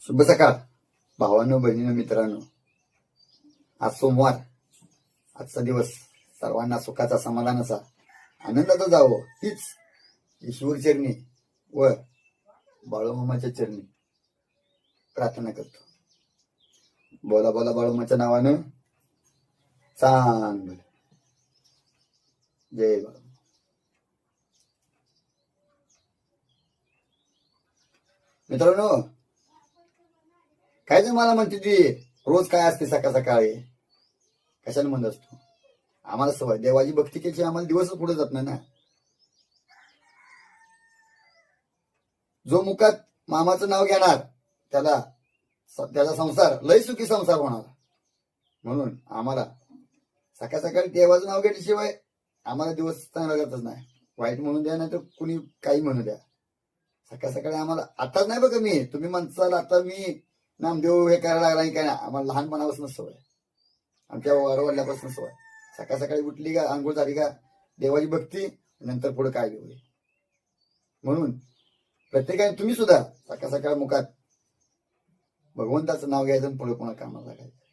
शुभ सकाळ भावांनो, बहिणीनो, मित्रांनो. आज सोमवार. आजचा दिवस सर्वांना सुखाचा, समाधानाचा, आनंदाचा जावो हीच ईश्वर चरणी व बाळूमामाच्या चरणी प्रार्थना करतो. बोला बोला बाळूमाच्या नावानं चांगलं. जय बाळू. मित्रांनो, काय जण मला म्हणते ती रोज काय असते सकाळ सकाळी कशाला म्हणत असतो. आम्हाला सवय देवाची भक्ती केली, आम्हाला दिवस पुढे जात नाही ना. जो मुखात मामाचं नाव घेणार त्याचा संसार लय सुखी संसार होणार. म्हणून आम्हाला सकाळ सकाळी देवाचं नाव घेतल्याशिवाय आम्हाला दिवस चांगला जातच नाही. वाईट म्हणून द्या नाही तर कुणी काही म्हणू द्या. सकाळ सकाळी आम्हाला आताच नाही बघा, मी तुम्ही म्हणसाल आता मी नामदेव हे करायला लागला काय ना. आम्हाला लहानपणापासून सवय, आमच्या वडल्यापासून सवय. सकाळ सकाळी उठली का, आंघोळ झाली का, देवाची भक्ती, नंतर पुढे काय देऊ. म्हणून प्रत्येकाने तुम्ही सुद्धा सकाळ सकाळ मुखात भगवंताचं नाव घ्यायचं, पुढे कोणा कामाला लागायचं.